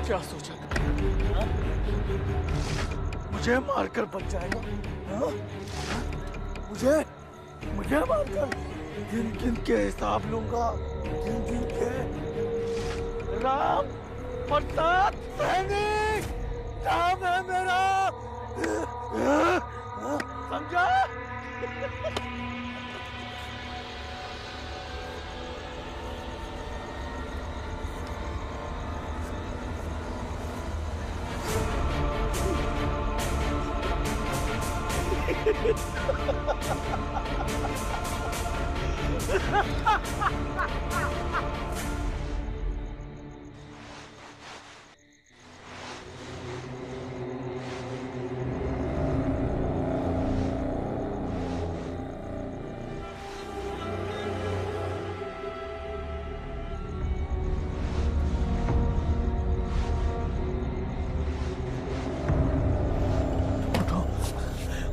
क्या सोचा था? मुझे मारकर बच जाएगा? हाँ? मुझे मारकर गिन गिन के हिसाब लूंगा, गिन गिन के। राम प्रसाद सैनिक नाम है मेरा, समझा?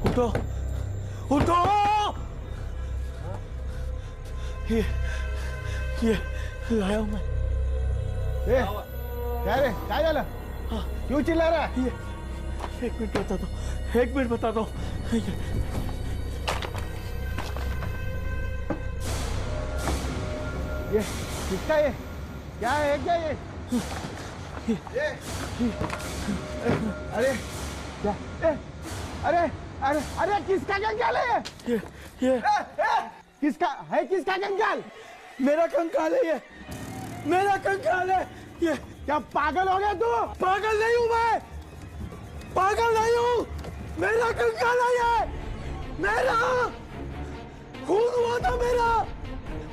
उठो, उठो! ये लाया हूं मैं। क्या रे? क्या झालं? क्यों चिल्ला रहा है? एक मिनट बता दो। ये किसका? ये क्या है? क्या ये? अरे क्या? अरे अरे अरे किसका कंकाल है ये? किसका है? किसका कंकाल? मेरा कंकाल है ये, मेरा कंकाल है ये। क्या पागल हो गया तू? पागल नहीं हूं मैं, पागल नहीं हूं। मेरा कंकाल है ये, मेरा खून हुआ था मेरा।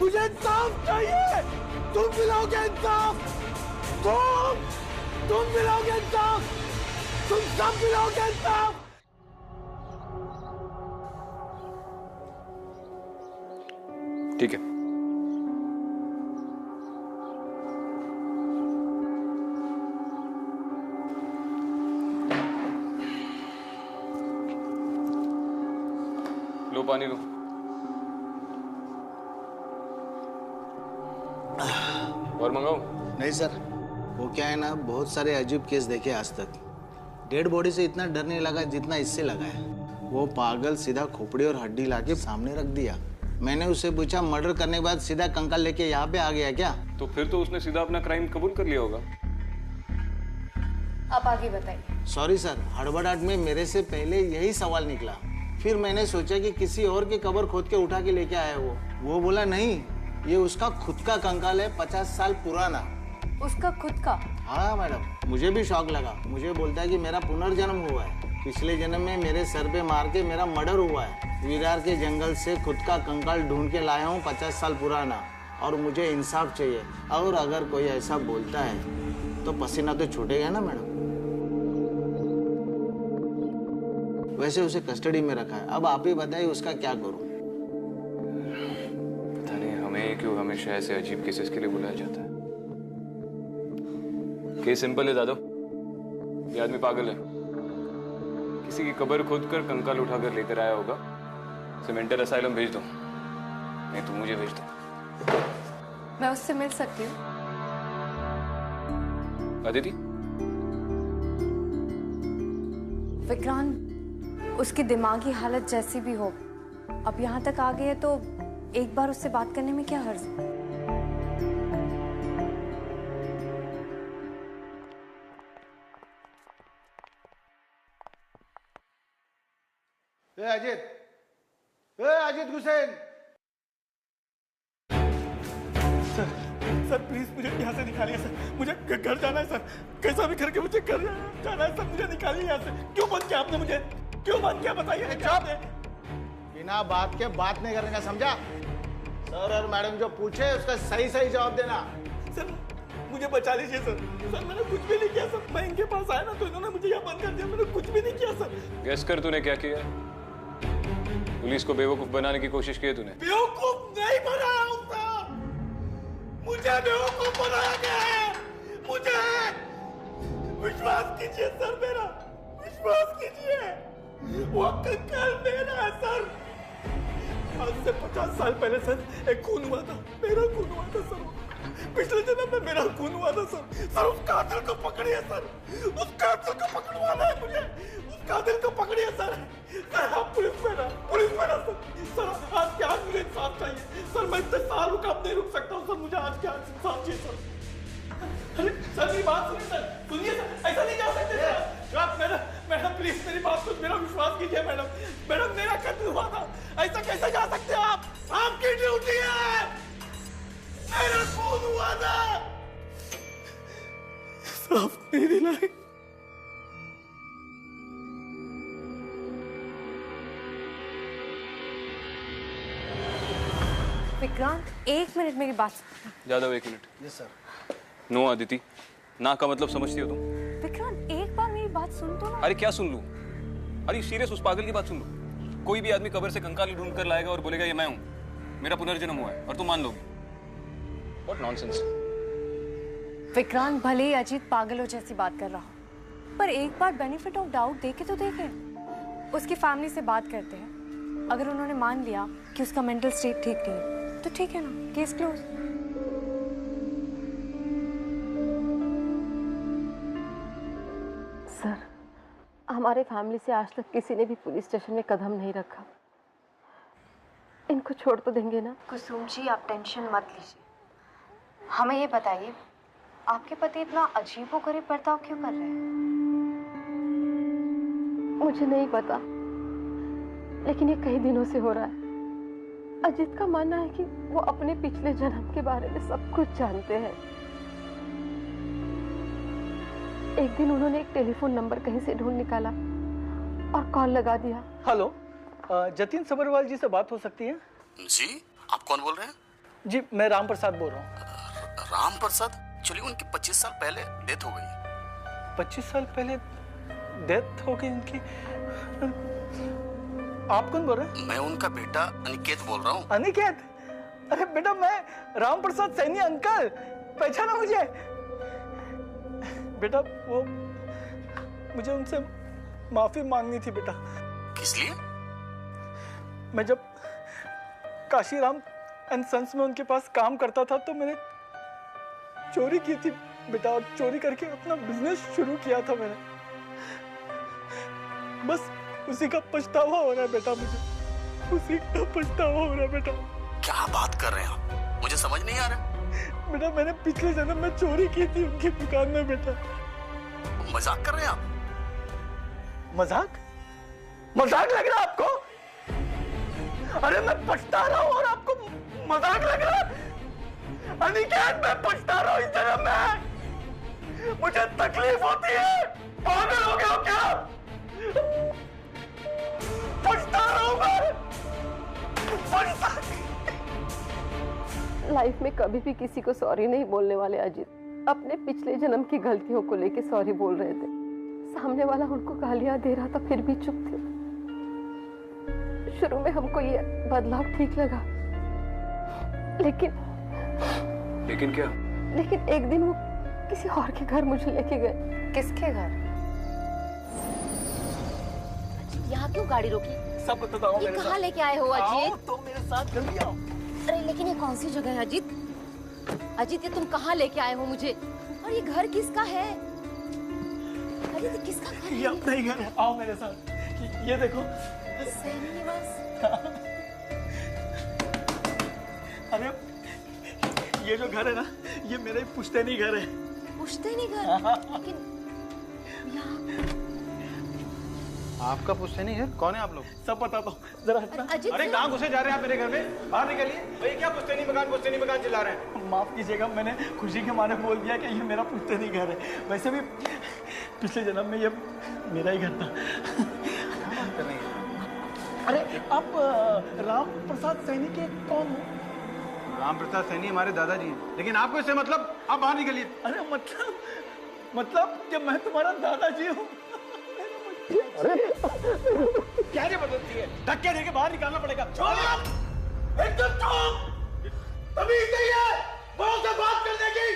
मुझे इंसाफ चाहिए। तुम दिलाओगे इंसाफ? तुम दिलाओगे इंसाफ? तुम सब दिलाओगे इंसाफ? ठीक है, लो पानी लो। और मंगाओ? नहीं सर, वो क्या है ना, बहुत सारे अजीब केस देखे आज तक। डेड बॉडी से इतना डर नहीं लगा जितना इससे लगा है। वो पागल सीधा खोपड़ी और हड्डी लाके सामने रख दिया। मैंने उससे पूछा मर्डर करने के बाद सीधा कंकाल लेके यहाँ पे आ गया क्या? तो फिर तो उसने सीधा अपना क्राइम कबूल कर लिया होगा। आप आगे बताइए। सॉरी सर, हड़बड़ाहट में मेरे से पहले यही सवाल निकला। फिर मैंने सोचा कि किसी और की कब्र खोद के उठा के लेके आया वो बोला नहीं, ये उसका खुद का कंकाल है, 50 साल पुराना। उसका खुद का? हाँ मैडम, मुझे भी शौक लगा। मुझे बोलता है कि मेरा पुनर्जन्म हुआ है, पिछले जन्म में मेरे सर पे मार के मेरा मर्डर हुआ है। विरार के जंगल से खुद का कंकाल ढूंढ के लाया हूँ, 50 साल पुराना, और मुझे इंसाफ चाहिए। और अगर कोई ऐसा बोलता है तो पसीना तो छूटेगा ना मैडम। वैसे उसे कस्टडी में रखा है, अब आप ही बताइए उसका क्या करूं? पता नहीं हमें क्यों हमेशा ऐसे अजीब केसेस के लिए बुलाया जाता है। केस सिंपल है दादो, ये आदमी पागल है। किसी की कब्र खोद कर कंकाल उठाकर लेकर आया होगा। उसे मेंटल असाइलम भेज दो, नहीं तो मुझे भेज दो। मैं उससे मिल सकती हूँ? अदिति? विक्रांत, उसकी दिमागी हालत जैसी भी हो, अब यहाँ तक आ गई है तो एक बार उससे बात करने में क्या हर्ज है? अजित हुसैन! सर प्लीज मुझे यहाँ से निकालिए सर, मुझे घर जाना है सर, कैसा भी करके मुझे घर जाना है सर, मुझे निकालिए यहाँ से। क्यों बंद किया आपने मुझे? क्यों बंद किया बताइए? बिना बात के बात नहीं करने का, समझा? सर और मैडम जो पूछे उसका सही सही जवाब देना। सर मुझे बचा लीजिए सर। सर मैंने कुछ भी नहीं किया सर, मैं इनके पास आया ना तो इन्होंने मुझे यहाँ बंद कर दिया, मैंने कुछ भी नहीं किया सर। गेस कर तूने क्या किया? पुलिस को बेवकूफ बनाने की कोशिश की है तूने। बेवकूफ नहीं बनाया उसने, मुझे बेवकूफ बनाया गया है। मुझे विश्वास कीजिए सर, मेरा विश्वास कीजिए, वो कंकाल मेरा है सर। आज से 50 साल पहले सर एक खून हुआ था, मेरा खून हुआ था सर। पिछले जन्म में मेरा खून हुआ था सर। सर उस कातिल को पकड़िए सर, उस कातिल को पकड़वाना है मुझे, उस कातिल को पकड़िए सर। सर आप पुलिस में ना सर। सर आज के आज मुझे इंसाफ चाहिए सर, मैं इतने साल रुका, अब नहीं रुक सकता हूँ सर, मुझे आज के आज इंसाफ चाहिए सर। अरे सर मेरी बात सुनिए सर, सुनिए सर, ऐसा नहीं जा सकते सर। आप मैडम प्लीज मेरी बात सुन, मेरा विश्वास कीजिए मैडम मेरा कत्ल हुआ था, ऐसा कैसे जा सकते हैं आप? आपकी ड्यूटी है, मेरा खून हुआ था, साफ नहीं दिलाई। विक्रांत 1 मिनट मेरी बात सुन। ज्यादा 1 मिनट। Yes sir. नो अदिति, ना का मतलब समझती हो तुम? विक्रांत एक बार मेरी बात सुन तो ना। अरे क्या सुन लूं? अरे सीरियस, उस पागल की बात सुन लूं? कोई भी आदमी कब्र से कंकाल ढूंढ कर लाएगा और बोलेगा ये मैं हूं, मेरा पुनर्जन्म हुआ है, और तुम मान लोगी? What nonsense. विक्रांत भले ही अजीत पागलों जैसी बात कर रहा हो, पर एक बार बेनिफिट ऑफ डाउट देके तो देखे। उसकी फैमिली से बात करते हैं, अगर उन्होंने मान लिया कि उसका मेंटल स्टेट ठीक नहीं है तो ठीक है ना, केस क्लोज। सर, हमारे फैमिली से आज तक किसी ने भी पुलिस स्टेशन में कदम नहीं रखा। इनको छोड़ तो देंगे ना? कुसुम जी आप टेंशन मत लीजिए, हमें ये बताइए आपके पति इतना अजीबोगरीब बर्ताव क्यों कर रहे हैं? मुझे नहीं पता, लेकिन ये कई दिनों से हो रहा है। अजीत का मानना है कि वो अपने पिछले जन्म के बारे में सब कुछ जानते हैं। एक दिन उन्होंने एक टेलीफोन नंबर कहीं से ढूंढ निकाला और कॉल लगा दिया। हेलो, जतिन सबरवाल जी से बात हो सकती है? जी, आप कौन बोल रहे हैं? जी, मैं राम प्रसाद बोल रहा हूँ। राम प्रसाद? चलिए, उनकी 25 साल पहले डेथ हो गई। 25 साल पहले डेथ हो गई उनकी? आप कौन बोल रहे हैं? मैं उनका बेटा अनिकेत बोल रहा हूँ। अनिकेत? अरे बेटा, मैं राम प्रसाद सैनी अंकल, पहचाना मुझे? बेटा वो मुझे उनसे माफी मांगनी थी बेटा। किस लिए? मैं जब काशीराम एंड सन्स में उनके पास काम करता था तो मैंने चोरी की थी बेटा, और चोरी करके अपना बिजनेस शुरू किया था मैंने। बस उसी का पछतावा हो रहा है बेटा मुझे, उसी का पछतावा हो रहा है बेटा। क्या बात कर रहे हैं आप? मुझे समझ नहीं आ रहा। बेटा मैंने पिछले जन्म में चोरी की थी उनकी दुकान में बेटा। मजाक कर रहे हैं आप? मजाक? मजाक लग रहा है आपको? अरे मैं पछता रहा हूँ और आपको मजाक लग रहा है? अनिकेत, मैं पछता रहा हूँ इस जन्म में, मुझे तकलीफ होती है। पागल हो गए हो क्या? पछता रहा हूँ मैं, पछता। लाइफ में कभी भी किसी को सॉरी नहीं बोलने वाले अजीत अपने पिछले जन्म की गलतियों को लेके सॉरी बोल रहे थे। सामने वाला उनको गालियां दे रहा था फिर भी चुप थे। शुरू में हमको ये बदलाव ठीक लगा, लेकिन क्या? लेकिन एक दिन वो किसी और के घर मुझे लेके गए। किसके घर? यहाँ क्यों गाड़ी रोकी? सब बताओ। ये कहाँ लेके आए हो अजीत? तो मेरे साथ जल्दी आओ। अरे लेकिन ये कौन सी जगह है अजीत? अजीत ये तुम कहाँ लेके आए हो मुझे? और ये घर किसका है? अजीत ये किसका घर है? ये अपना ही घर है, आओ मेरे साथ। ये देखो। सैनी निवास। अरे ये जो घर है ना, ये मेरे पुश्तैनी घर है। पुश्तैनी घर? लेकिन यहाँ आपका पुश्तैनी है? कौन है आप लोग? सब बताता हूँ, जरा हटना। अजीत अरे कहाँ घुसे जा रहे हैं आप मेरे घर में? बाहर निकलिए। भाई क्या पुश्तैनी मकान चिल्ला रहे हैं? माफ कीजिएगा, मैंने खुशी के मारे बोल दिया कि ये मेरा पुश्तैनी घर है। वैसे भी पिछले जन्म में ये मेरा ही घर था। अरे आप राम प्रसाद सैनी के कौन हो? राम प्रसाद सैनी हमारे दादाजी हैं, लेकिन आपको इससे मतलब? आप बाहर निकलिए। अरे मतलब कि मैं तुम्हारा दादाजी हूँ? अरे क्या ये बदलती है? धक्के देके बाहर निकालना पड़ेगा। एकदम चुप! तमीज नहीं है बड़ों से बात करने की।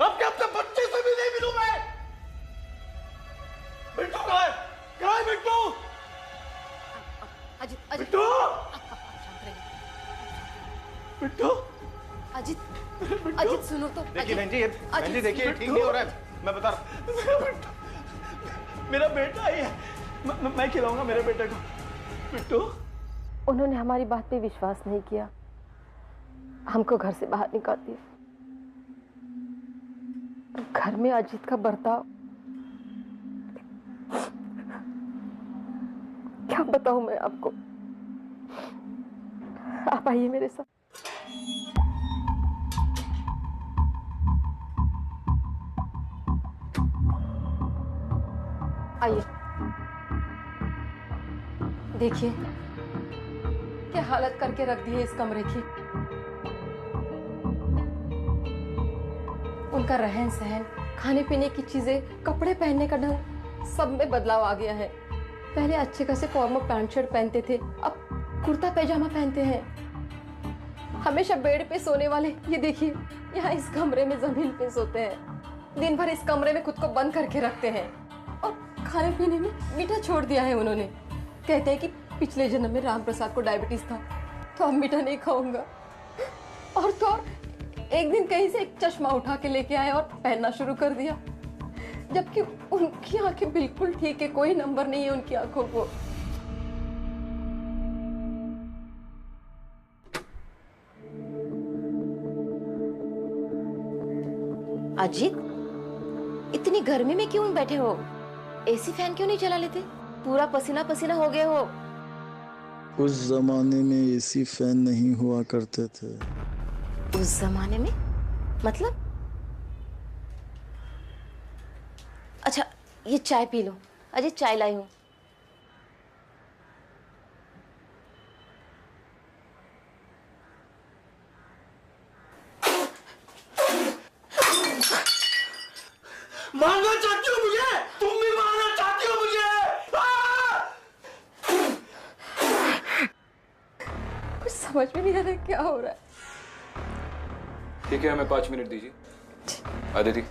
अब क्या अपने बच्चे से भी नहीं मिलूं मैं? बिट्टू कहाँ है? कहाँ है बिट्टू? अजीत बिट्टू! बिट्टू! अजीत सुनो तो। देखिए बहन जी, बहन जी देखिए ठीक नहीं हो रहा है, मैं बता रहा मेरा बेटा ही है, मैं खिलाऊंगा मेरे बेटे को। बिट्टू, उन्होंने हमारी बात पे विश्वास नहीं किया, हमको घर से बाहर निकाल दिया। घर में अजीत का बर्ताव क्या बताऊं मैं आपको। आप आइए मेरे साथ। आइए, देखिए क्या हालत करके रख दी है इस कमरे की। उनका रहन सहन, खाने पीने की चीजें, कपड़े पहनने का ढंग, सब में बदलाव आ गया है। पहले अच्छे खासे फॉर्मल पैंट शर्ट पहनते थे, अब कुर्ता पैजामा पहनते हैं। हमेशा बेड पे सोने वाले, ये देखिए यहाँ इस कमरे में जमीन पे सोते हैं। दिन भर इस कमरे में खुद को बंद करके रखते हैं और खाने पीने में मीठा छोड़ दिया है उन्होंने। कहते हैं कि पिछले जन्म में राम प्रसाद को डायबिटीज था तो अब मीठा नहीं खाऊंगा। और तो और एक दिन कहीं से एक चश्मा उठा के लेके आए और पहनना शुरू कर दिया, जबकि उनकी आंखें बिल्कुल ठीक है, कोई नंबर नहीं है उनकी आंखों को। अजीत, इतनी गर्मी में क्यों बैठे हो? एसी फैन क्यों नहीं चला लेते? पूरा पसीना पसीना हो गए हो। उस जमाने में एसी फैन नहीं हुआ करते थे। उस जमाने में मतलब? अच्छा ये चाय पी लो। अजय चाय लाई हूं। मारना चाहती हो मुझे? तुम भी मारना चाहती हो मुझे? कुछ समझ में नहीं आ रहा क्या हो रहा है। ठीक है, हमें 5 मिनट दीजिए। आदिति,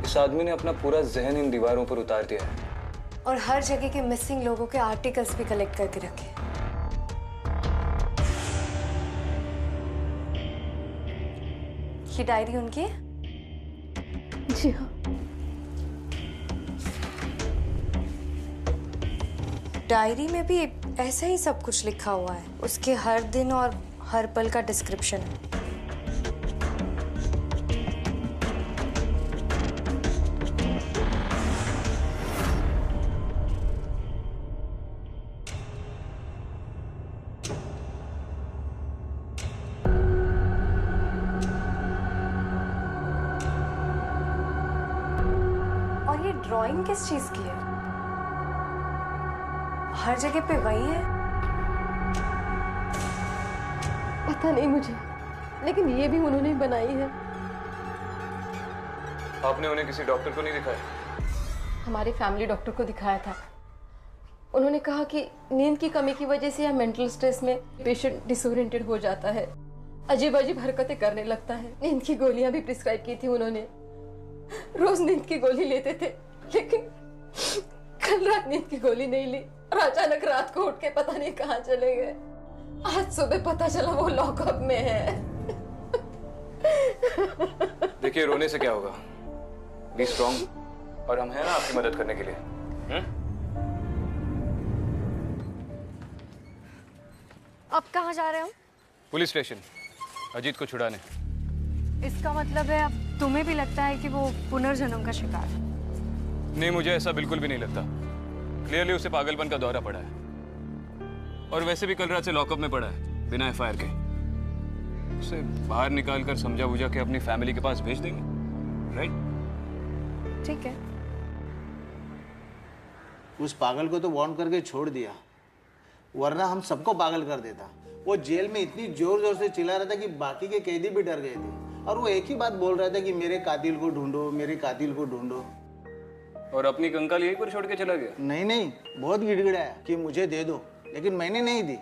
इस आदमी ने अपना पूरा जहन इन दीवारों पर उतार दिया है और हर जगह के मिसिंग लोगों के आर्टिकल्स भी कलेक्ट करके रखे। ये डायरी उनकी है? जी हाँ। डायरी में भी ऐसा ही सब कुछ लिखा हुआ है, उसके हर दिन और हर पल का डिस्क्रिप्शन है। ड्राइंग किस चीज की है? हर जगह पे वही है। पता नहीं मुझे, लेकिन ये भी उन्होंने बनाई है। आपने उन्हें किसी डॉक्टर को नहीं दिखाया? हमारे फैमिली डॉक्टर को दिखाया था। उन्होंने कहा कि नींद की कमी की वजह से या मेंटल स्ट्रेस में पेशेंट डिसोरिएंटेड हो जाता है, अजीब अजीब हरकतें करने लगता है। नींद की गोलियां भी प्रिस्क्राइब की थी उन्होंने। रोज नींद की गोली लेते थे, लेकिन कल रात नींद की गोली नहीं ली और अचानक रात को उठ के पता नहीं कहाँ चले गए। आज सुबह पता चला वो लॉकअप में है। देखिए, रोने से क्या होगा? बी स्ट्रॉन्ग, और हम हैं ना आपकी मदद करने के लिए। अब कहाँ जा रहे हो? पुलिस स्टेशन, अजीत को छुड़ाने। इसका मतलब है अब तुम्हें भी लगता है कि वो पुनर्जन्म का शिकार है? नहीं, मुझे ऐसा बिल्कुल भी नहीं लगता। क्लियरली उसे पागलपन का दौरा पड़ा है, और वैसे भी कल रात से लॉकअप में पड़ा है बिना एफआईआर के। उसे बाहर निकाल कर समझा बुझा के अपनी फैमिली के पास भेज देंगे, राइट? ठीक है। उस पागल को तो वार्न करके छोड़ दिया, वरना हम सबको पागल कर देता। वो जेल में इतनी जोर जोर से चिल्ला रहा था कि बाकी के कैदी भी डर गए थे, और वो एक ही बात बोल रहा था कि मेरे कातिल को ढूंढो, मेरे कातिल को ढूंढो। और अपनी कंकाल यहीं पर छोड़ के चला गया? नहीं नहीं, बहुत गिड़गिड़ाया कि मुझे दे दो, लेकिन मैंने नहीं दी।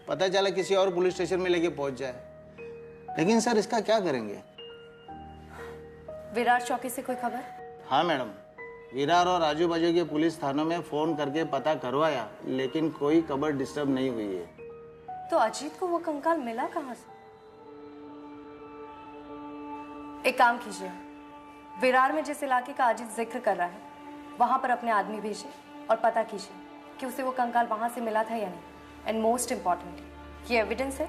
पता चला किसी और पुलिस स्टेशन में लेके पहुंच जाए। लेकिन सर इसका क्या करेंगे? विरार चौकी से कोई खबर? हाँ मैडम, विरार और आजू बाजू के पुलिस थानों में फोन करके पता करवाया, लेकिन कोई खबर डिस्टर्ब नहीं हुई है। तो अजीत को वो कंकाल मिला कहाँ से? एक काम कीजिए, विरार में जिस इलाके का अजीत जिक्र कर रहा है वहां पर अपने आदमी भेजिए और पता कीजिए कि उसे वो कंकाल वहां से मिला था या नहीं। एंड मोस्ट इम्पॉर्टेंट, ये एविडेंस है,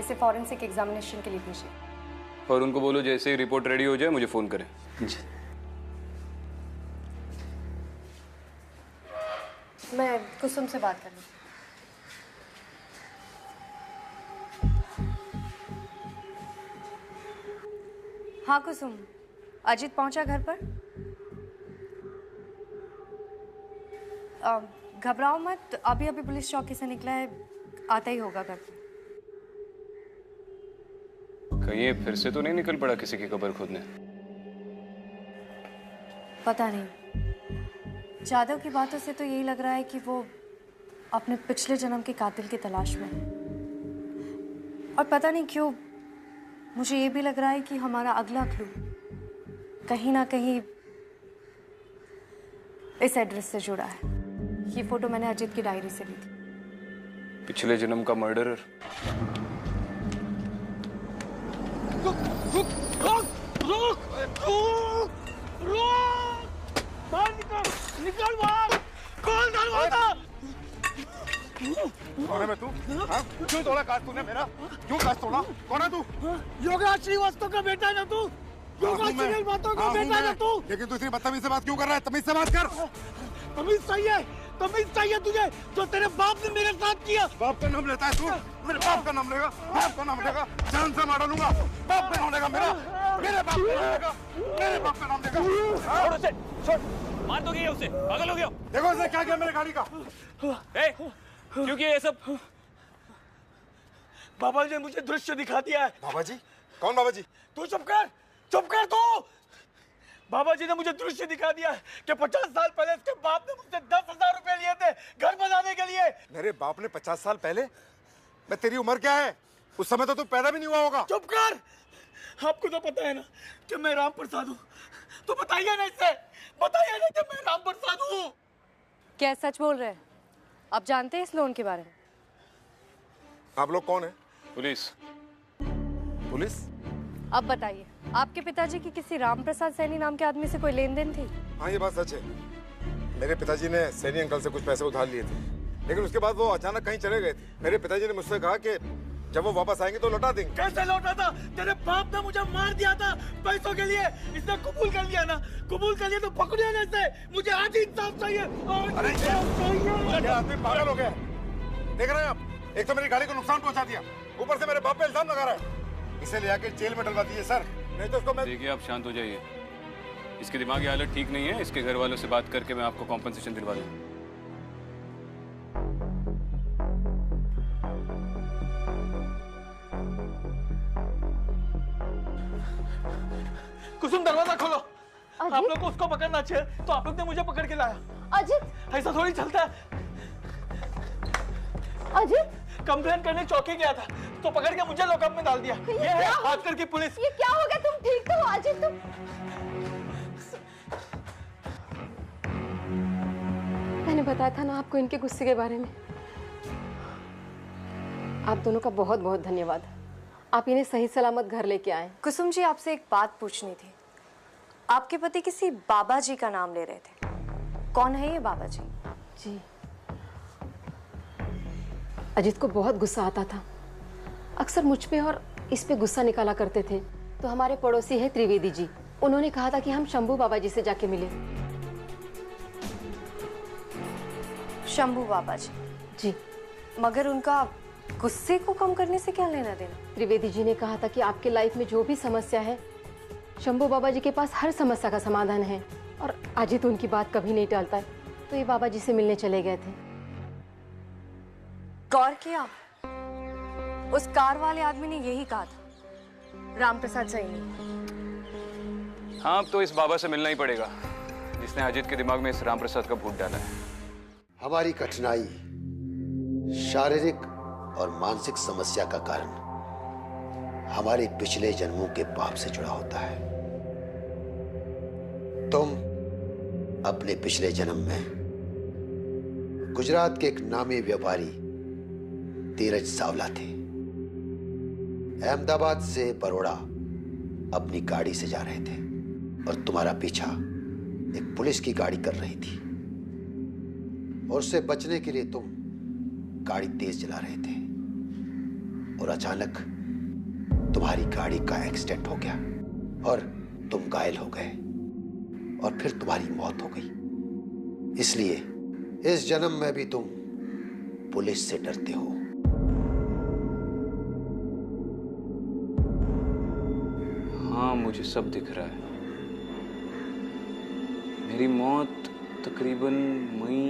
इसे फॉरेंसिक एग्जामिनेशन के लिए भेजिए। और उनको बोलो जैसे ही रिपोर्ट रेडी हो जाए मुझे फोन करें। जी। मैं कुसुम से बात कर लूँ। हाँ कुसुम, अजीत पहुंचा घर पर? घबराओ मत, अभी अभी पुलिस चौकी से निकला है, आता ही होगा घर पर। कहीं ये फिर से तो नहीं निकल पड़ा किसी की कब्र खोदने? पता नहीं, जादव की बातों से तो यही लग रहा है कि वो अपने पिछले जन्म के कातिल की तलाश में है। और पता नहीं क्यों मुझे ये भी लग रहा है कि हमारा अगला क्लू कहीं ना कहीं इस एड्रेस से जुड़ा है। ये फोटो मैंने अजीत की डायरी से ली थी। पिछले जन्म का मर्डरर। रुक रुक रुक रुक रुक रुक, बाहर निकल, निकल बाहर। कौन दरवाजा? कौन है मैं? तू क्यों तोड़ा काट तूने मेरा? क्यों काट तोड़ा? कौन है तू? योगराज श्रीवास्तव का बेटा है ना तू? योगराज श्रीवास्तव का बेटा है ना तू? लेकिन तू इतनी बदतमीज से बात क्यों कर रहा है? तमीज से बात कर। तमीज चाहिए, तमीज चाहिए तुझे, जो तेरे बाप ने मेरे साथ किया। बाप का नाम लेता है तू? मेरे बाप का नाम लेगा? बाप का नाम लेगा? जान से मार डालूंगा। बाप का नाम लेगा मेरा? मेरे बाप का नाम लेगा? मेरे बाप का नाम लेगा? छोड़ उसे, छोड़। मार दोगे उसे? पागल हो गया? देखो इसने क्या किया मेरे गाड़ी का। क्योंकि ये सब बाबा जी ने मुझे दृश्य दिखा दिया है। बाबा जी? कौन बाबा जी? तू चुप कर, चुप कर तू। बाबा जी ने मुझे दृश्य दिखा दिया है कि 50 साल पहले इसके बाप ने मुझसे 10,000 रुपए लिए थे घर बनाने के लिए। मेरे बाप ने 50 साल पहले? मैं तेरी उम्र क्या है? उस समय तो तू पैदा भी नहीं हुआ होगा। चुप कर, आपको तो पता है ना कि मैं राम प्रसाद हूँ। तो बताइए ना इससे, बताइए ना कि मैं राम प्रसाद हूँ। क्या सच बोल रहे हैं? आप जानते हैं इस लोन के बारे में? आप लोग कौन है? पुलिस। पुलिस? अब बताइए, आपके पिताजी की किसी राम प्रसाद सैनी नाम के आदमी से कोई लेन देन थी? हाँ ये बात सच है। मेरे पिताजी ने सैनी अंकल से कुछ पैसे उधार लिए थे, लेकिन उसके बाद वो अचानक कहीं चले गए थे। मेरे पिताजी ने मुझसे कहा कि जब वो वापस आएंगे तो लौटा देंगे। कैसे लौटा था? तेरे बाप ने मुझे मार दिया था पैसों के लिए। इसने कबूल कर लिया ना, कबूल कर लिया तो पकड़े ना इसे। मुझे आज ही इंसाफ चाहिए। अरे ये आदमी पागल हो गया। देख रहे हैं आप, एक तो मेरी गाड़ी को नुकसान पहुंचा दिया, ऊपर से मेरे बाप पे इल्जाम लगा रहा है। इसे ले आके जेल में डलवा दीजिए सर, नहीं तो उसको मैं। देखिए आप शांत हो जाइए, इसकी दिमागी हालत ठीक नहीं है। इसके घर वालों से बात करके मैं आपको कॉम्पनसेशन दिलवा दूं। कुसुम दरवाजा खोलो। आप लोग को उसको पकड़ना चाहिए, तो आप लोग ने मुझे पकड़ के लाया। अजीत, ऐसा थोड़ी चलता है। अजीत, कंप्लेन करने चौकी गया था तो पकड़ के मुझे लॉकअप में डाल दिया। ये है आजकल की पुलिस। ये क्या हो गया? तुम ठीक तो हो अजीत? तुम मैंने बताया था ना आपको इनके गुस्से के बारे में। आप दोनों का बहुत बहुत धन्यवाद, आप इन्हें सही सलामत घर लेके आए। कुसुम जी, आपसे एक बात पूछनी थी। आपके पति किसी बाबा जी का नाम ले रहे थे, कौन है ये बाबा जी? जी, अजीत को बहुत गुस्सा आता था, अक्सर मुझ पे और इस पे गुस्सा निकाला करते थे। तो हमारे पड़ोसी है त्रिवेदी जी, उन्होंने कहा था कि हम शंभू बाबा जी से जाके मिले। शंभू बाबा जी? जी। मगर उनका गुस्से को कम करने से क्या लेना देना? त्रिवेदी जी ने कहा था कि आपके लाइफ में जो भी समस्या है, शंभू बाबा जी के पास हर समस्या का समाधान है। और अजीत उनकी बात कभी नहीं टालता है, तो ये बाबा जी से मिलने चले गए थे। गौर किया, उस कार वाले आदमी ने यही कहा था, राम प्रसाद सैनी। हाँ, अब तो इस बाबा से मिलना ही पड़ेगा। जिसने अजीत के दिमाग में इस राम प्रसाद का भूत डाला है। हमारी कठिनाई शारीरिक और मानसिक समस्या का कारण हमारे पिछले जन्मों के पाप से जुड़ा होता है। तुम अपने पिछले जन्म में गुजरात के एक नामी व्यापारी धीरज सावला थे। अहमदाबाद से बड़ौदा अपनी गाड़ी से जा रहे थे और तुम्हारा पीछा एक पुलिस की गाड़ी कर रही थी, और उससे बचने के लिए तुम गाड़ी तेज चला रहे थे और अचानक तुम्हारी गाड़ी का एक्सीडेंट हो गया और तुम घायल हो गए और फिर तुम्हारी मौत हो गई। इसलिए इस जन्म में भी तुम पुलिस से डरते हो। हाँ, मुझे सब दिख रहा है। मेरी मौत तकरीबन मई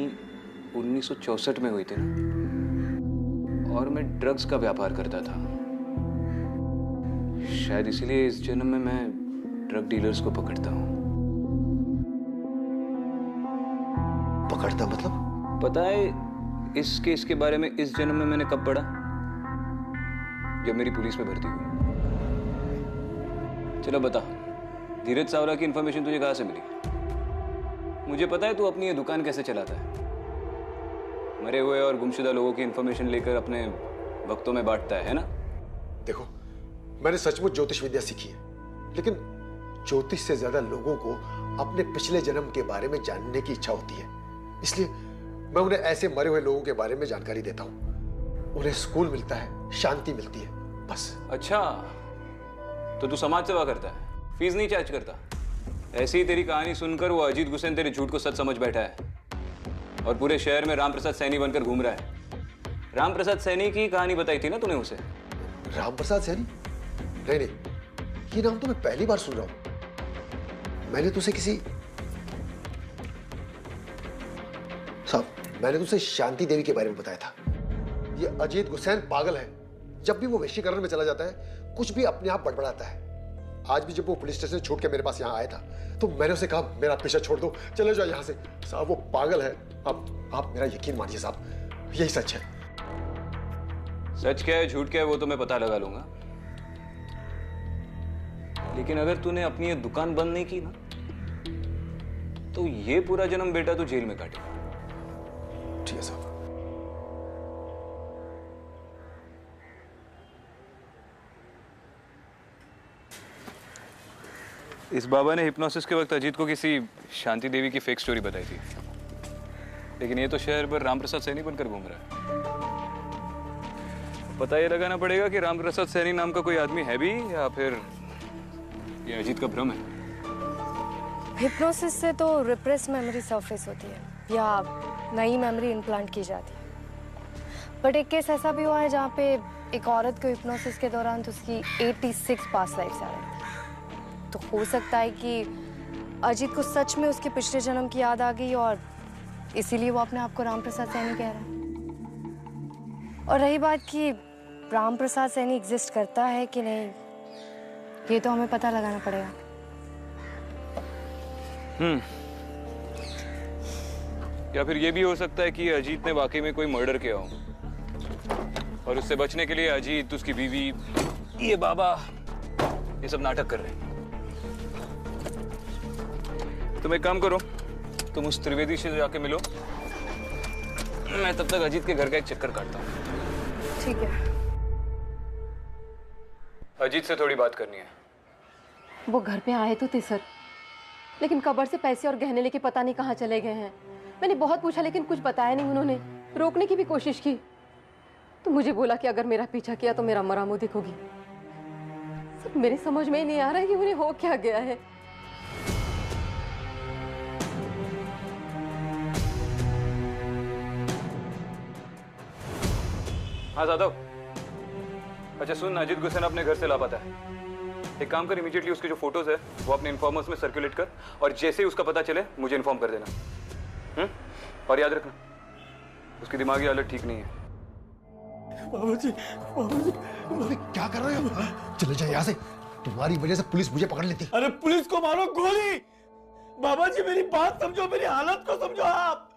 1964 में हुई थी ना, और मैं ड्रग्स का व्यापार करता था। शायद इसीलिए इस जन्म में मैं ड्रग डीलर्स को पकड़ता हूँ। पकड़ता मतलब? पता है इस केस के बारे में इस जन्म में मैंने कब पढ़ा? जब मेरी पुलिस में भर्ती हुई। चलो बता, धीरज सावला की इंफॉर्मेशन तुझे कहाँ से मिली? मुझे पता है तू अपनी ये दुकान कैसे चलाता है। मरे हुए और गुमशुदा लोगों की इंफॉर्मेशन लेकर अपने भक्तों में बांटता है ना? देखो, मैंने सचमुच ज्योतिष विद्या सीखी है, लेकिन ज्योतिष से ज्यादा लोगों को अपने पिछले जन्म के बारे में जानने की इच्छा होती है। इसलिए मैं उन्हें ऐसे मरे हुए लोगों के बारे में जानकारी देता हूँ। उन्हें सुकून मिलता है, शांति मिलती है, बस। अच्छा, तो तू समाज सेवा करता है, फीस नहीं चार्ज करता? ऐसी ही तेरी कहानी सुनकर वो अजीत गुस्सेन तेरे झूठ को सच समझ बैठा है और पूरे शहर में राम प्रसाद सैनी बनकर घूम रहा है। राम प्रसाद सैनी की कहानी बताई थी ना तूने उसे? राम प्रसाद सैनी? नहीं नहीं, ये नाम तो मैं पहली बार सुन रहा हूं। मैंने तुझसे मैंने तुझसे शांति देवी के बारे में बताया था। ये अजीत गुस्सेन पागल है। जब भी वो वशीकरण में चला जाता है, कुछ भी अपने आप बड़बड़ाता है। आज भी जब वो पुलिस स्टेशन छोड़ के मेरे पास यहाँ आया था, तो मैंने उसे कहा मेरा पीछा छोड़ दो, चले जाओ यहाँ से। साहब वो पागल है। आप मेरा यकीन मानिए साहब, यही सच है। सच क्या है झूठ क्या है वो तो मैं पता लगा लूंगा, लेकिन अगर तूने अपनी ये दुकान बंद नहीं की ना, तो ये पूरा जन्म बेटा तू जेल में काटेगा। ठीक है साहब। इस बाबा ने हिप्नोसिस के वक्त अजीत को किसी शांति देवी की फेक स्टोरी बताई थी, लेकिन ये तो शहर भर राम प्रसाद सैनी बनकर घूम रहा है। पता ये लगाना पड़ेगा कि राम प्रसाद सैनी नाम का कोई आदमी है भी या फिर ये अजीत का भ्रम है। हिप्नोसिस से तो रिप्रेस मेमोरी सरफेस होती है या नई मेमोरी इम्प्लांट की जाती है। बट एक केस ऐसा भी हुआ है जहाँ पे एक औरत को हिप्नोसिस के दौरान तो उसकी 86 पास्ट लाइफ आ रही थी। तो हो सकता है कि अजीत को सच में उसके पिछले जन्म की याद आ गई और इसीलिए वो अपने आप को राम प्रसाद सैनी कह रहा है। और रही बात कि राम प्रसाद सैनी एग्जिस्ट करता है कि नहीं, ये तो हमें पता लगाना पड़ेगा। या फिर ये भी हो सकता है कि अजीत ने वाकई में कोई मर्डर किया हो और उससे बचने के लिए अजीत, उसकी बीवी, ये बाबा, ये सब नाटक कर रहे हैं। तुम एक काम करो, तुम उस त्रिवेदी से जाके मिलो, मैं तब तक अजीत के घर का एक चक्कर काटता हूँ। ठीक है। अजीत से थोड़ी बात करनी है। वो घर पे आए तो थे सर, लेकिन कब्र से पैसे और गहने लेके पता नहीं कहाँ चले गए हैं। मैंने बहुत पूछा लेकिन कुछ बताया नहीं उन्होंने। रोकने की भी कोशिश की तो मुझे बोला कि अगर मेरा पीछा किया तो मेरा मरा मुँह दिखोगी। सब मेरी समझ में ही नहीं आ रहा है कि उन्हें हो क्या गया है। हाँ जादव, अच्छा सुन, अजीत गुस्सेन अपने घर से लापता है। एक काम कर, इमीडिएटली उसके जो फोटोज है वो अपने इन्फॉर्मर्स में सर्कुलेट कर और जैसे ही उसका पता चले मुझे इन्फॉर्म कर देना। और याद रखना, उसकी दिमागी हालत ठीक नहीं है। बाबूजी, बाबूजी, क्या कर रहे हो? चले जाओ यहाँ से, तुम्हारी वजह से पुलिस मुझे पकड़ लेती। अरे पुलिस को मारो गोली, बाबा जी मेरी बात समझो, मेरी हालत को समझो आप।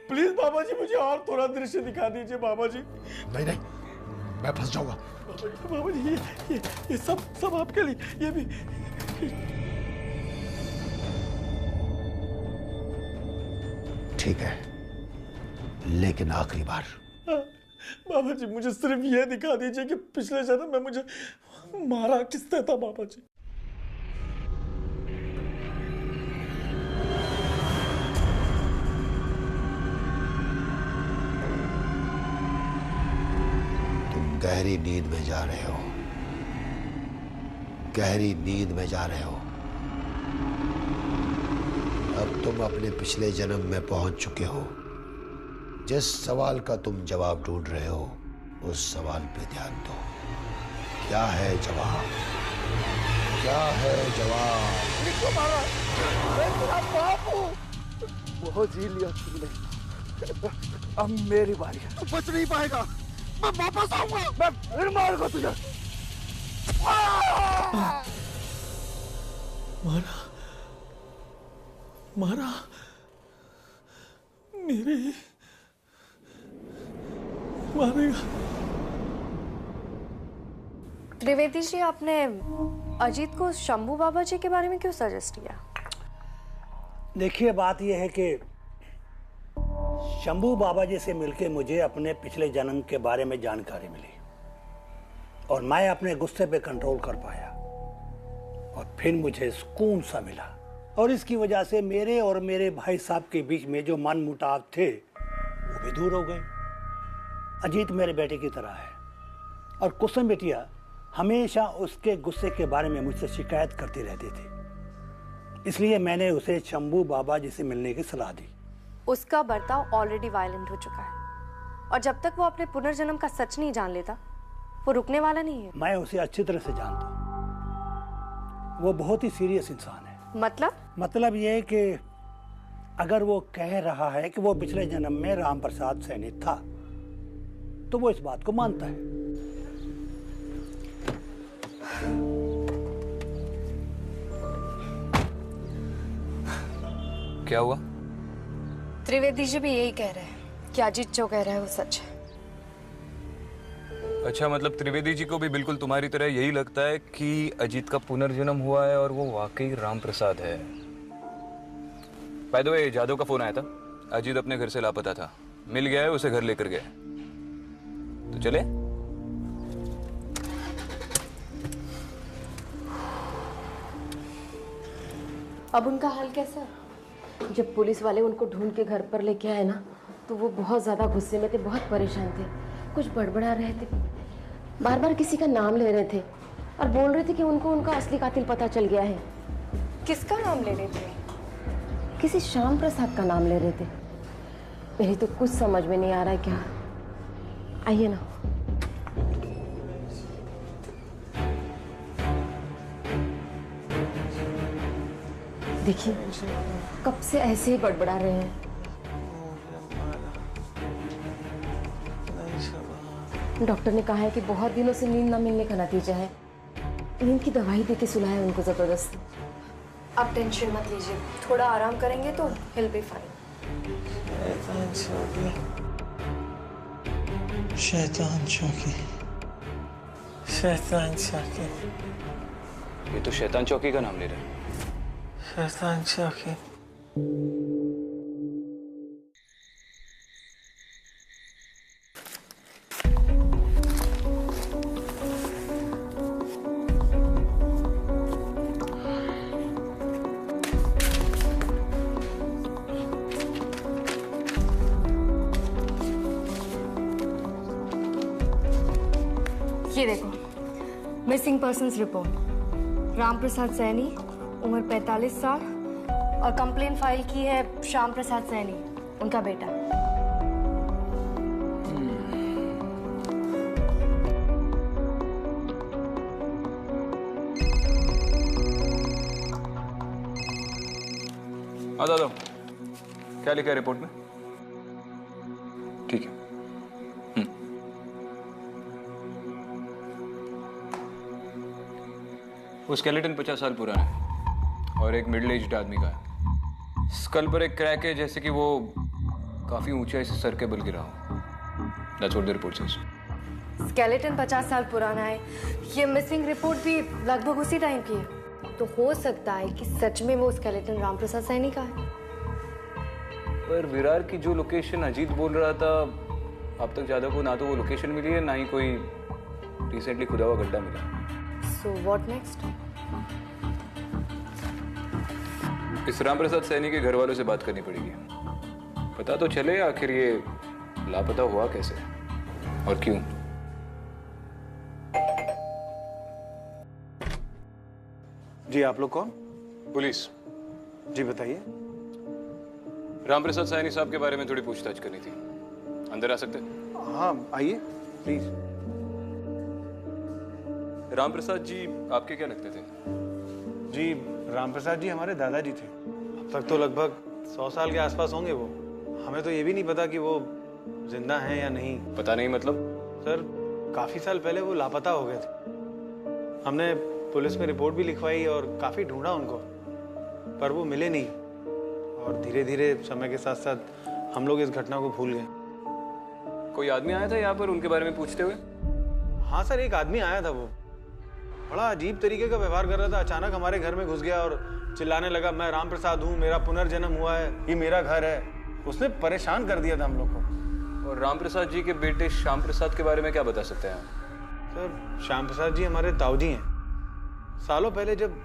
प्लीज बाबा जी मुझे और थोड़ा दृश्य दिखा दीजिए बाबा जी। नहीं नहीं, मैं फंस जाऊंगा। बाबा जी ये सब आपके लिए, ये भी। ठीक है, लेकिन आखिरी बार। बाबा जी मुझे सिर्फ ये दिखा दीजिए कि पिछले जन्म में मुझे मारा किसने था बाबा जी। तुम गहरी नींद में जा रहे हो, गहरी नींद में जा रहे हो। अब तुम अपने पिछले जन्म में पहुंच चुके हो। जिस सवाल का तुम जवाब ढूंढ रहे हो, उस सवाल पे ध्यान दो। क्या है जवाब? क्या है जवाब? किसको मारा? मैं तेरा बाप हूँ। बहुत जी लिया तुमने, अब मेरी बारी है। तू बच नहीं पाएगा, मैं वापस आऊंगा। मैं फिर मारूंगा तुझे। मारा मेरे मारेगा। त्रिवेदी जी, आपने अजीत को शंभू बाबा जी के बारे में क्यों सजेस्ट किया? देखिए, बात यह है कि शंभू बाबा जी से मिलके मुझे अपने पिछले जन्म के बारे में जानकारी मिली और मैं अपने गुस्से पे कंट्रोल कर पाया और फिर मुझे सुकून सा मिला। और इसकी वजह से मेरे और मेरे भाई साहब के बीच में जो मनमुटाव थे वो भी दूर हो गए। अजीत मेरे बेटे की तरह है और कुसुम बेटिया हमेशा उसके गुस्से के बारे में मुझसे शिकायत करती रहती थी। इसलिए मैंने उसे शंभू बाबा जी से मिलने की सलाह दी। उसका बर्ताव ऑलरेडी वायलेंट हो चुका है और जब तक वो अपने पुनर्जन्म का सच नहीं जान लेता, वो रुकने वाला नहीं है। मैं उसे अच्छी तरह से जानता हूँ। वो बहुत ही सीरियस इंसान है। मतलब ये है कि अगर वो कह रहा है कि वो पिछले जन्म में राम प्रसाद सैनी था, तो वो इस बात को मानता है। क्या हुआ? त्रिवेदी जी भी यही कह रहे हैं कि अजीत जो कह रहा है वो सच है। अच्छा, मतलब त्रिवेदी जी को भी बिल्कुल तुम्हारी तरह यही लगता है कि अजीत का पुनर्जन्म हुआ है और वो वाकई राम प्रसाद है। बाय द वे, जादव का फोन आया था। अजीत अपने घर से लापता था, मिल गया है, उसे घर लेकर गए। तो चले? अब उनका हाल कैसा है? जब पुलिस वाले उनको ढूंढ के घर पर लेके आए ना, तो वो बहुत ज्यादा गुस्से में थे, बहुत परेशान थे, कुछ बड़बड़ा रहे थे, बार बार किसी का नाम ले रहे थे और बोल रहे थे कि उनको उनका असली कातिल पता चल गया है। किसका नाम ले रहे थे? किसी श्याम प्रसाद का नाम ले रहे थे। मेरी तो कुछ समझ में नहीं आ रहा है क्या। आइए ना। देखिए, कब से ऐसे ही बड़बड़ा रहे हैं। डॉक्टर ने कहा है कि बहुत दिनों से नींद न मिलने का नतीजा है। नींद की दवाई देके सुलाया है उनको जबरदस्ती। आप टेंशन मत लीजिए, थोड़ा आराम करेंगे तो he'll be fine। शैतान चौकी, शैतान चौकी। ये तो शैतान चौकी का नाम ले रहे हैं। शैतान चौकी। ये देखो, missing persons report. Ram Prasad Saini, उम्र 45 साल, और कंप्लेन फाइल की है श्याम प्रसाद सैनी, उनका बेटा। दादा, क्या लिखा है रिपोर्ट में? ठीक है। वो स्केलेटन 50 साल पुराना है और एक मिडिल एज्ड आदमी का है। स्कल पर एक क्रैक है, जैसे कि वो काफी ऊंचाई से सर के बल गिरा हो। That's what the report says. Skeleton 50 साल पुराना है। ये मिसिंग रिपोर्ट भी लगभग उसी टाइम की है। तो हो सकता है कि सच में वो स्केलेटन रामप्रसाद सैनी का है। पर विरार की जो लोकेशन अजीत बोल रहा था, अब तक ज्यादा को ना तो वो लोकेशन मिली है, ना ही कोई रिसेंटली खुदा हुआ गड्ढा मिला। So what next? इस रामप्रसाद सैनी के घर वालों से बात करनी पड़ेगी। पता तो चले आखिर ये लापता हुआ कैसे और क्यों। जी आप लोग कौन? पुलिस। जी बताइए। रामप्रसाद सैनी साहब के बारे में थोड़ी पूछताछ करनी थी। अंदर आ सकते? हाँ आइए प्लीज। रामप्रसाद जी आपके क्या लगते थे? जी रामप्रसाद जी हमारे दादाजी थे। अब तक तो लगभग 100 साल के आसपास होंगे वो। हमें तो ये भी नहीं पता कि वो जिंदा हैं या नहीं। पता नहीं मतलब? सर काफी साल पहले वो लापता हो गए थे। हमने पुलिस में रिपोर्ट भी लिखवाई और काफी ढूंढा उनको, पर वो मिले नहीं। और धीरे धीरे समय के साथ साथ हम लोग इस घटना को भूल गए। कोई आदमी आया था यहाँ पर उनके बारे में पूछते हुए? हाँ सर, एक आदमी आया था। वो बड़ा अजीब तरीके का व्यवहार कर रहा था। अचानक हमारे घर में घुस गया और चिल्लाने लगा, मैं रामप्रसाद हूँ, मेरा पुनर्जन्म हुआ है, ये मेरा घर है। उसने परेशान कर दिया था हम लोग को। और रामप्रसाद जी के बेटे श्याम प्रसाद के बारे में क्या बता सकते हैं आप? सर श्याम प्रसाद जी हमारे ताऊजी हैं। सालों पहले जब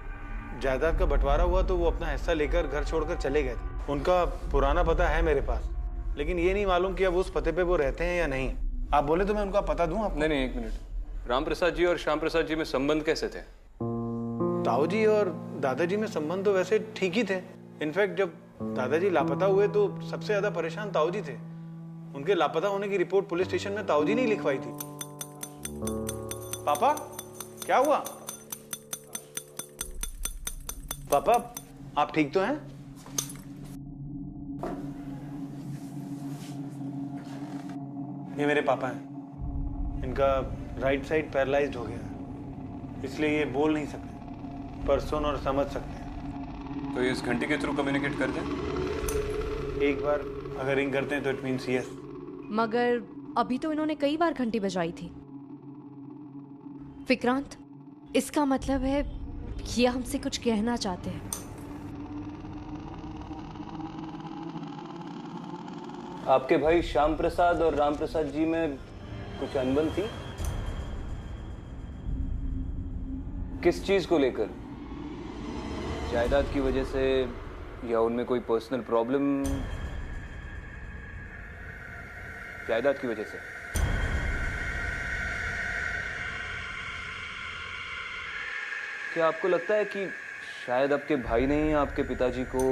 जायदाद का बंटवारा हुआ तो वो अपना हिस्सा लेकर घर छोड़कर चले गए थे। उनका पुराना पता है मेरे पास, लेकिन ये नहीं मालूम कि अब उस पते पे वो रहते हैं या नहीं। आप बोले तो मैं उनका पता दूं आपको? नहीं, एक मिनट। रामप्रसाद जी और श्याम प्रसाद जी में संबंध कैसे थे? ताऊजी और दादाजी में संबंध तो वैसे ठीक ही थे। इनफैक्ट जब दादाजी लापता हुए तो सबसे ज्यादा परेशान ताऊजी थे। उनके लापता होने की रिपोर्ट पुलिस स्टेशन में ताऊजी ने लिखवाई थी। पापा क्या हुआ? पापा आप ठीक तो हैं? ये मेरे पापा हैं। इनका राइट साइड पैरालाइज्ड हो गया है, इसलिए ये बोल नहीं सकते, पर सुन और समझ सकते हैं। तो इस घंटी के थ्रू कम्युनिकेट करते हैं? एक बार अगर रिंग करते हैं तो इट मीन्स यस। मगर अभी तो इन्होंने कई बार घंटी बजाई थी। विक्रांत, इसका मतलब है ये हमसे कुछ कहना चाहते हैं। आपके भाई श्याम प्रसाद और राम प्रसाद जी में कुछ अनबन थी? किस चीज को लेकर? जायदाद की वजह से या उनमें कोई पर्सनल प्रॉब्लम? जायदाद की वजह से। क्या आपको लगता है कि शायद आपके भाई ने ही आपके पिताजी को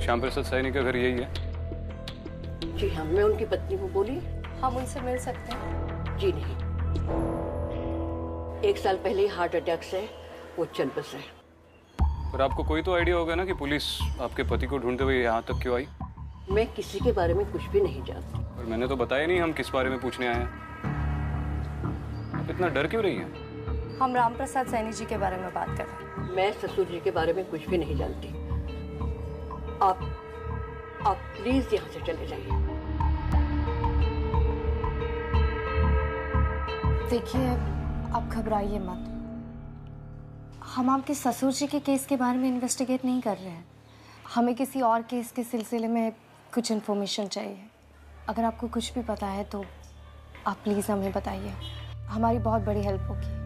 श्याम प्रसाद सैनी का घर यही है? जी हाँ, मैं उनकी पत्नी हूँ। बोली। हम उनसे मिल सकते हैं? जी नहीं, 1 साल पहले हार्ट अटैक से वो चल बसे। पर आपको कोई तो आइडिया होगा ना कि पुलिस आपके पति को ढूंढते हुए यहाँ तक क्यों आई? मैं किसी के बारे में कुछ भी नहीं जानती। और मैंने तो बताया नहीं हम किस बारे में पूछने आए हैं। आप इतना डर क्यों रही हैं? हम रामप्रसाद सैनी जी के बारे में बात कर रहे हैं। मैं ससुर जी के बारे में कुछ भी नहीं जानती। आप प्लीज यहाँ से चले जाइए। देखिए, आप घबराइए मत। हम आपके ससुर जी के केस के बारे में इन्वेस्टिगेट नहीं कर रहे हैं। हमें किसी और केस के सिलसिले में कुछ इन्फॉर्मेशन चाहिए। अगर आपको कुछ भी पता है तो आप प्लीज़ हमें बताइए, हमारी बहुत बड़ी हेल्प होगी।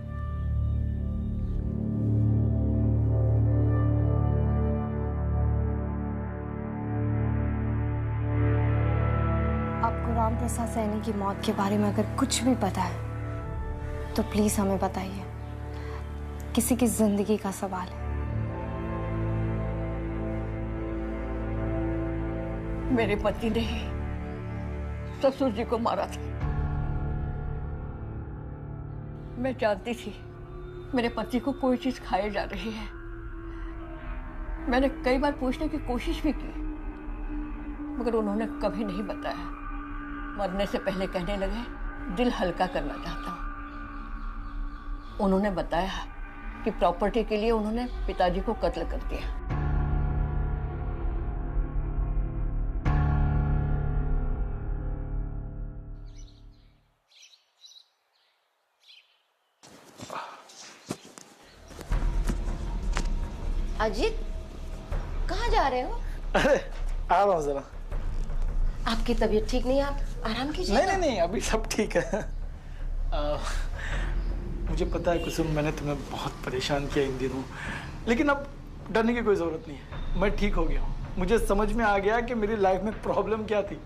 आपको रामप्रसाद सैनी की मौत के बारे में अगर कुछ भी पता है तो प्लीज़ हमें बताइए। किसी की जिंदगी का सवाल है। मेरे पति ने ही ससुर जी को मारा था। मैं जानती थी मेरे पति को कोई चीज खाई जा रही है। मैंने कई बार पूछने की कोशिश भी की, मगर उन्होंने कभी नहीं बताया। मरने से पहले कहने लगे, दिल हल्का करना चाहता हूं। उन्होंने बताया कि प्रॉपर्टी के लिए उन्होंने पिताजी को कत्ल कर दिया। अजीत, कहाँ जा रहे हो? अरे आ रहा हूँ जरा। आपकी तबीयत ठीक नहीं है, आप आराम कीजिए। नहीं नहीं नहीं, अभी सब ठीक है। मुझे पता है कुसुम, मैंने तुम्हें बहुत परेशान किया इन दिनों, लेकिन अब डरने की कोई जरूरत नहीं है। मैं ठीक हो गया हूँ। मुझे समझ में आ गया कि मेरी लाइफ में प्रॉब्लम क्या थी।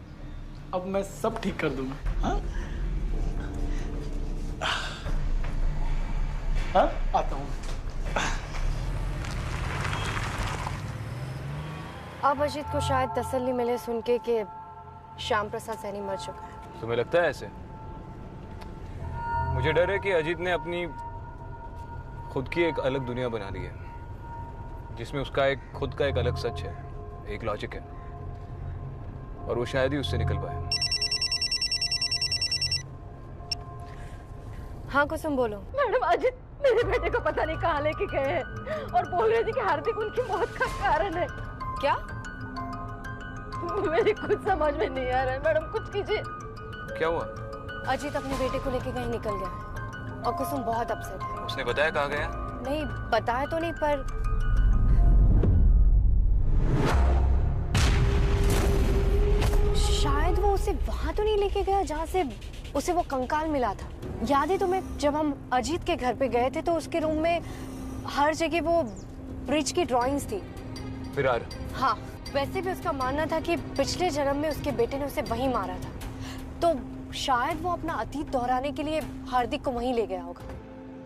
अब मैं सब ठीक कर दूंगा। हाँ हाँ, आता हूँ। अब अजीत को शायद तसल्ली मिले सुन के कि श्याम प्रसाद सैनी मर चुका है। तुम्हें लगता है ऐसे? मुझे डर है कि अजीत ने अपनी खुद की एक अलग दुनिया बना ली है, जिसमें उसका एक खुद का एक अलग सच है, एक लॉजिक है, और वो शायद ही उससे निकल पाए। हाँ कुसुम बोलो। मैडम, अजीत मेरे बेटे को पता नहीं कहाँ लेके गए हैं और बोल रहे थे कि हार्दिक उनकी मौत का कारण है। क्या? मेरी कुछ समझ में नहीं आ रहा है मैडम, कुछ कीजिए। क्या हुआ? अजीत अपने बेटे को लेके कहीं निकल गया है और कुसुम बहुत अपसेट है। उसने बताया कहाँ गया? नहीं बताया तो नहीं, पर शायद वो उसे वहां तो नहीं लेके गया जहाँ से उसे वो कंकाल मिला था। याद है तुम्हें, जब हम अजीत के घर पे गए थे तो उसके रूम में हर जगह वो ब्रिज की ड्राइंग्स थी। फिरार? हाँ, वैसे भी उसका मानना था कि पिछले जन्म में उसके बेटे ने उसे वहीं मारा था, तो शायद वो अपना अतीत दोहराने के लिए हार्दिक को वहीं ले गया होगा।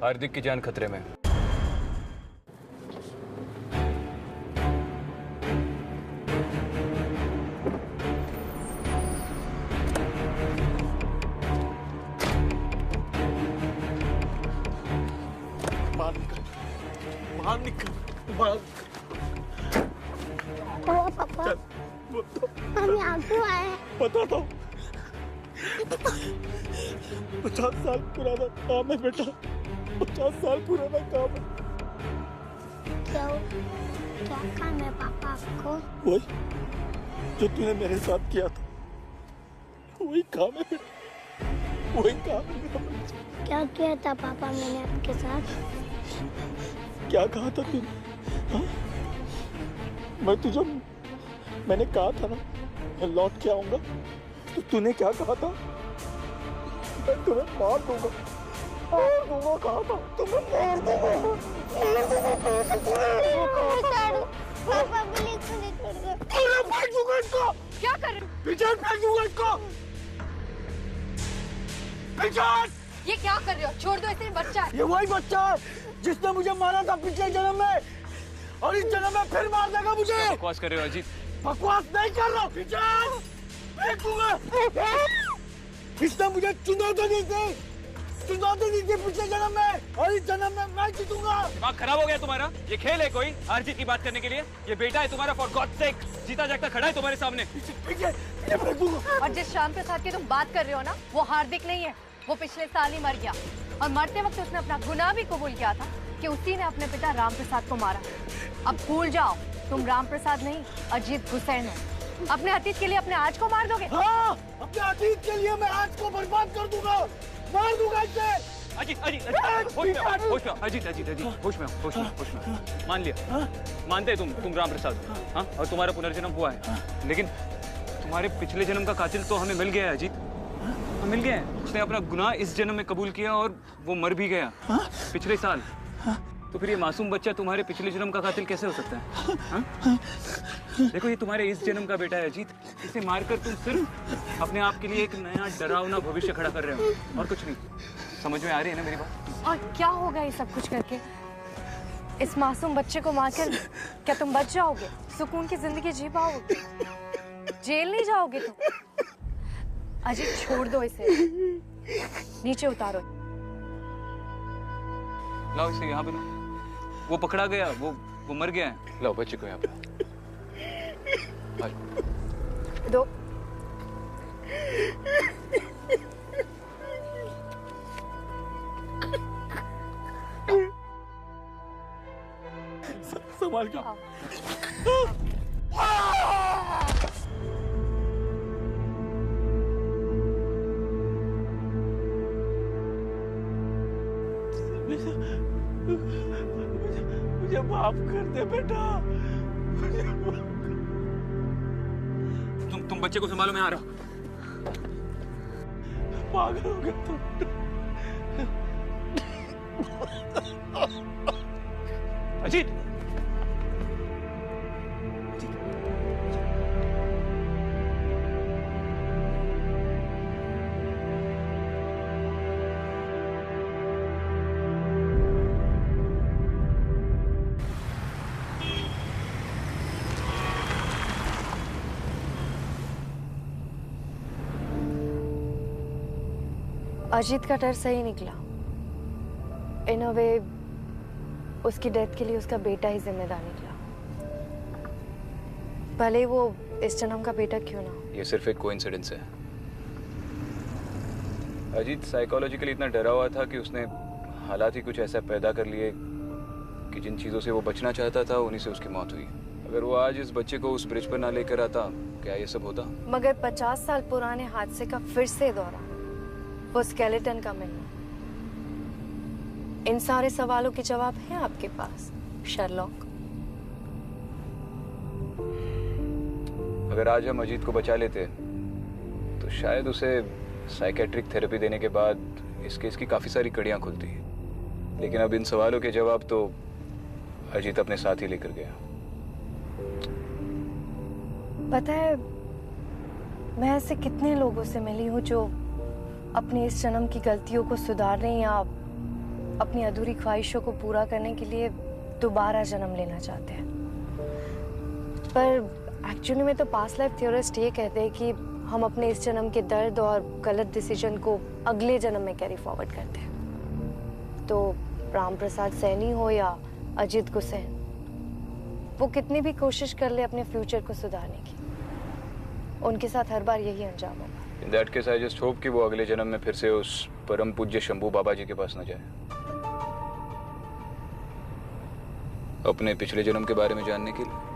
हार्दिक की जान खतरे में। बाहर निकल, बाहर। पापा, हम यहाँ क्यों आए? बताता हूँ। 50 साल पुराना काम है बेटा, 50 साल पुराना काम है। क्या काम है पापा आपको? वही जो तूने मेरे साथ किया था, वही काम है बेटा, वही काम है मेरा बच्चा। क्या किया था पापा मैंने आपके साथ? क्या कहा था तूने? हाँ? मैंने कहा था ना मैं लौट के आऊंगा, तो तूने क्या कहा था? मैं तुम्हें मार दूंगा कहा था। तुम्हें मार दूंगा। पापा प्लीज मुझे छोड़ दो। फेंक दूंगा इसको। क्या कर रहे हो? पीछे फेंक दूंगा इसको। पीछे। ये क्या कर रहे हो? छोड़ दो इसे, बच्चा है। ये वही बच्चा है जिसने मुझे मारा था पिछले जन्म में, और इस जन्म में फिर मार देगा मुझे। बकवास कर रहे हो अजीत? बकवास नहीं कर रहा। पीछे फेंक दूंगा। इसने मुझे चुनौती दी थी पिछले जन्म में, और इस जन्म में मैं जीतूंगा। दिमाग खराब हो गया तुम्हारा? ये खेल है कोई हार जीत की बात करने के लिए? ये बेटा है तुम्हारा, फॉर गॉड सेक, जीता जागता खड़ा है तुम्हारे सामने। और जिस श्याम प्रसाद की तुम बात कर रहे हो ना, वो हार्दिक नहीं है, वो पिछले साल ही मर गया, और मरते वक्त उसने अपना गुनाह भी कबूल किया था कि उसी ने अपने पिता राम प्रसाद को मारा। अब भूल जाओ, तुम राम प्रसाद नहीं, अजीत हुसैन हो। अपने अतीत के लिए अपने आज को मार दोगे? हाँ, अपने अतीत के लिए मैं आज को बर्बाद कर दूंगा, मार दूंगा इसे। अजीत होश में आओ, अजीत होश में आओ। मान लिया, मानते हैं तुम राम प्रसाद हो, हाँ, और तुम्हारा पुनर्जन्म हुआ है, लेकिन तुम्हारे पिछले जन्म का कातिल तो हमें मिल गया है अजीत, मिल गया है। उसने अपना गुनाह इस जन्म में कबूल किया और वो मर भी गया पिछले साल। तो फिर ये मासूम बच्चा तुम्हारे पिछले जन्म का कातिल कैसे हो सकता है? देखो, ये तुम्हारे इस जन्म का बेटा है अजीत, इसे मारकर तुम सिर्फ अपने आप के लिए एक नया डरावना भविष्य खड़ा कर रहे हो, और कुछ नहीं। समझ में आ रही है ना मेरी बात? और क्या होगा ये सब कुछ करके? इस मासूम बच्चे को मारकर क्या तुम बच जाओगे? सुकून की जिंदगी जी पाओगे? जेल नहीं जाओगे तुम? अजीत छोड़ दो इसे, नीचे उतारो। लाओ इसे यहाँ पे लाओ। वो पकड़ा गया, वो मर गया है। लाओ बच्चे को यहाँ पे। दो। संभाल के। मुझे माफ कर दे बेटा। तुम बच्चे को संभालो, मैं आ रहा हूँ। पागल हो गया तुम। अजीत, अजीत का डर सही निकला। इन अ वे उसकी डेथ के लिए उसका बेटा ही जिम्मेदार निकला, भले वो इस जन्म का बेटा क्यों ना हो। ये सिर्फ एक कोइंसिडेंस है। अजीत साइकोलॉजिकली इतना डरा हुआ था कि उसने हालात ही कुछ ऐसा पैदा कर लिए कि जिन चीज़ों से वो बचना चाहता था उन्हीं से उसकी मौत हुई। अगर वो आज इस बच्चे को उस ब्रिज पर ना लेकर आता, क्या ये सब होता? मगर 50 साल पुराने हादसे का फिर से दौरा, वो स्केलेटन का मिलना, इन सारे सवालों के जवाब हैं आपके पास शर्लॉक? अगर आज हम अजीत को बचा लेते तो शायद उसे साइकेट्रिक थेरेपी देने के बाद इस केस की काफी सारी कड़ियां खुलती। लेकिन अब इन सवालों के जवाब तो अजीत अपने साथ ही लेकर गया। पता है, मैं ऐसे कितने लोगों से मिली हूँ जो अपनी इस जन्म की गलतियों को सुधारने या अपनी अधूरी ख्वाहिशों को पूरा करने के लिए दोबारा जन्म लेना चाहते हैं। पर एक्चुअली में तो पास्ट लाइफ थ्योरिस्ट ये कहते हैं कि हम अपने इस जन्म के दर्द और गलत डिसीजन को अगले जन्म में कैरी फॉरवर्ड करते हैं। तो राम प्रसाद सैनी हो या अजीत गुस्सेन, वो कितनी भी कोशिश कर ले अपने फ्यूचर को सुधारने की, उनके साथ हर बार यही अंजाम होगा। In that case, I just hope कि वो अगले जन्म में फिर से उस परम पूज्य शंभू बाबा जी के पास न जाए, अपने पिछले जन्म के बारे में जानने के लिए।